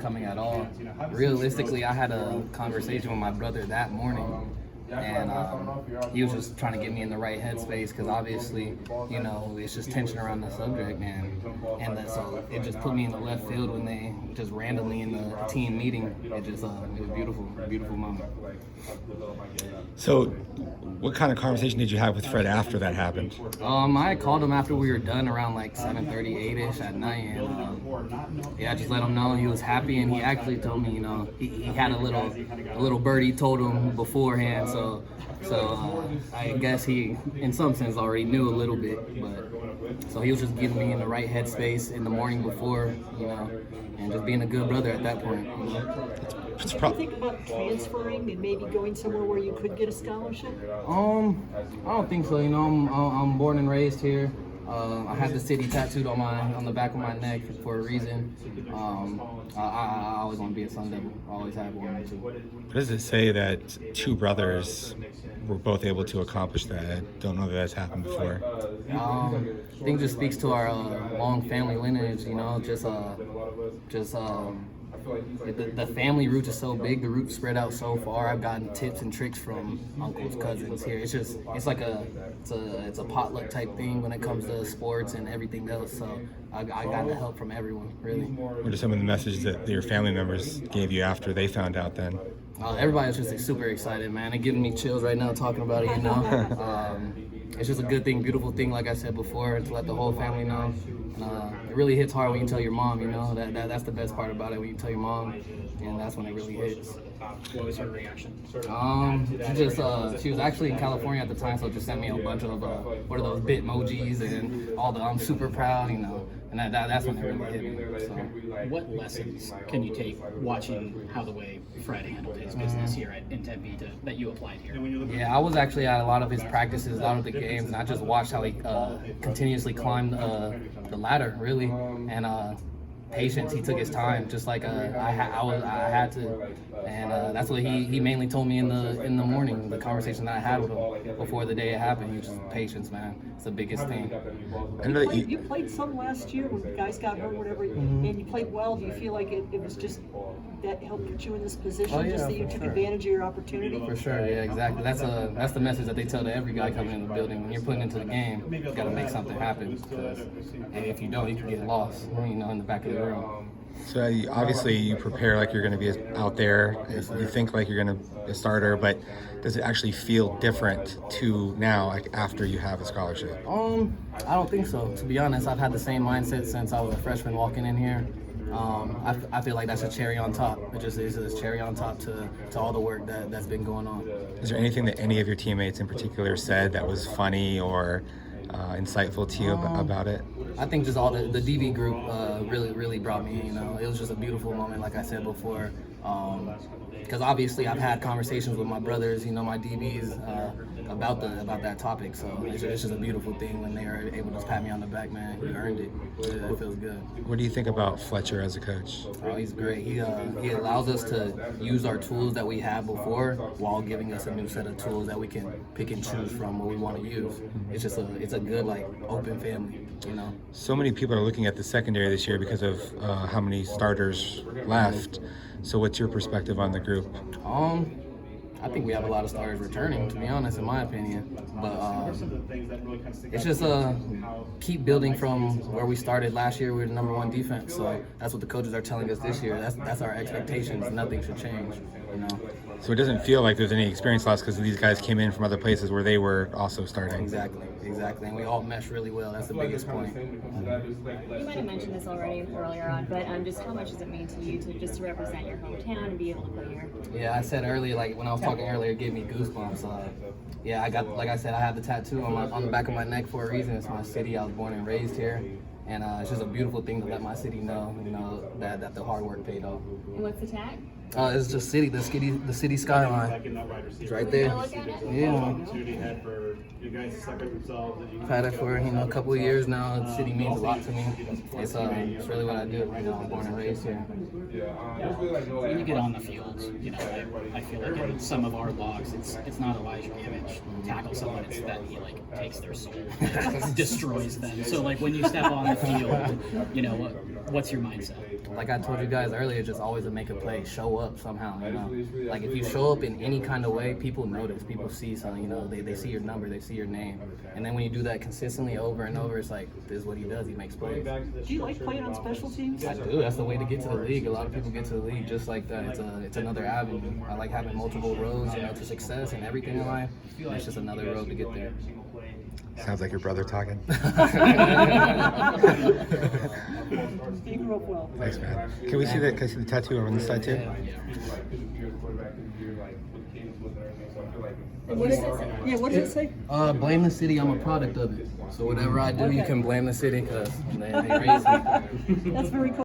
coming at all. Realistically, I had a conversation with my brother that morning, and he was just trying to get me in the right headspace because obviously, you know, it's just tension around the subject, so it just put me in the left field when they just randomly in the team meeting. It was a beautiful moment. So, what kind of conversation did you have with Fred after that happened? I called him after we were done around like 7:30, 8ish at night, and I just let him know he was happy, and he actually told me, you know, he had a little birdie told him beforehand, so I guess he, in some sense, already knew a little bit, but so he was just getting me in the right headspace in the morning before, you know, and just being a good brother at that point. You know? Did you think about transferring and maybe going somewhere where you could get a scholarship? I don't think so. You know, I'm born and raised here. I have the city tattooed on the back of my neck for a reason. I always want to be a Sun Devil. I always have wanted to. What does it say that two brothers were both able to accomplish that? I don't know that that's happened before. I think it just speaks to our long family lineage. You know, the family roots are so big, the roots spread out so far. I've gotten tips and tricks from uncles, cousins here. It's like a potluck type thing when it comes to sports and everything else. So I got the help from everyone, really. What are some of the messages that your family members gave you after they found out then? Everybody was just super excited, man. It's giving me chills right now talking about it, you know. It's just a good thing, beautiful thing, like I said before, to let the whole family know. It really hits hard when you tell your mom, you know. That's the best part about it, when you tell your mom, and that's when it really hits. What was her reaction? She was actually in California at the time, so just sent me a bunch of what are those Bitmojis and all the I'm super proud, you know. And that's when it really hit me. So. What lessons can you take watching how the way Fred handled his business here in Tempe that you applied here? Yeah, I was actually at a lot of his practices, a lot of the games, and I just watched how he continuously climbed the ladder, really, and patience. He took his time, just like I had to, and that's what he mainly told me in the morning. The conversation that I had with him before the day it happened, he was just patience, man. It's the biggest thing. You played some last year when the guys got hurt, whatever, and you played well. Do you feel like it was just that helped put you in this position, just that you took advantage of your opportunity? For sure, yeah, exactly. That's the message that they tell to every guy coming in the building. When you're putting into the game, you got to make something happen. And if you don't, you can get lost, you know, in the back of the room. So obviously you prepare like you're going to be out there. You think like you're going to be a starter, but does it actually feel different to now, like after you have a scholarship? I don't think so. To be honest, I've had the same mindset since I was a freshman walking in here. I feel like that's a cherry on top. It just is a cherry on top to all the work that's been going on. Is there anything that any of your teammates in particular said that was funny or insightful to you about it? I think just all the DB group really brought me, you know. It was just a beautiful moment, like I said before. Because obviously I've had conversations with my brothers, you know, my DBs, about that topic. So it's just a beautiful thing when they are able to pat me on the back, man. You earned it. It feels good. What do you think about Fletcher as a coach? Oh, he's great. He allows us to use our tools that we had before while giving us a new set of tools that we can pick and choose from what we want to use. It's just a good, like, open family, you know. So many people are looking at the secondary this year because of how many starters left. So what's your perspective on the group? I think we have a lot of starters returning, to be honest, in my opinion. But it's just keep building from where we started last year. We were the #1 defense, so that's what the coaches are telling us this year. That's our expectations. Nothing should change, you know. So it doesn't feel like there's any experience loss because these guys came in from other places where they were also starting. Exactly. And we all mesh really well. That's the biggest point. You might have mentioned this already earlier on, but just how much does it mean to you to represent your hometown and be able to play here? Yeah, I said earlier, like when I was talking earlier, it gave me goosebumps. Yeah, I got, like I said, I have the tattoo on the back of my neck for a reason. It's my city. I was born and raised here. And it's just a beautiful thing to let my city know, you know, that the hard work paid off. And what's the tag? It's just the city skyline. It's right there. Yeah. I've had it for, you know, a couple of years now. The city means a lot to me. It's really what I do. You know, I'm born and raised here. When you get on the field, you know, I feel like in some of our logs, it's not Elijah Gammage tackle someone, it's that he like takes their soul, destroys them. So like when you step on the field, you know, what's your mindset? like I told you guys earlier, just always to make a play, show up somehow, you know. Like if you show up in any kind of way, people notice, people see something, you know, they see your number, they see your name. And then when you do that consistently over and over, it's like, this is what he does, he makes plays. Do you like playing on special teams? I do, that's the way to get to the league. A lot of people get to the league just like that. It's another avenue. I like having multiple roads, you know, to success and everything in life. And it's just another road to get there. Sounds like your brother talking. You grew up well. Thanks, man. Can we see the tattoo on this side too? What does it say? Blame the city, I'm a product of it. So whatever I do, you can blame the city because they raised me. That's very cool.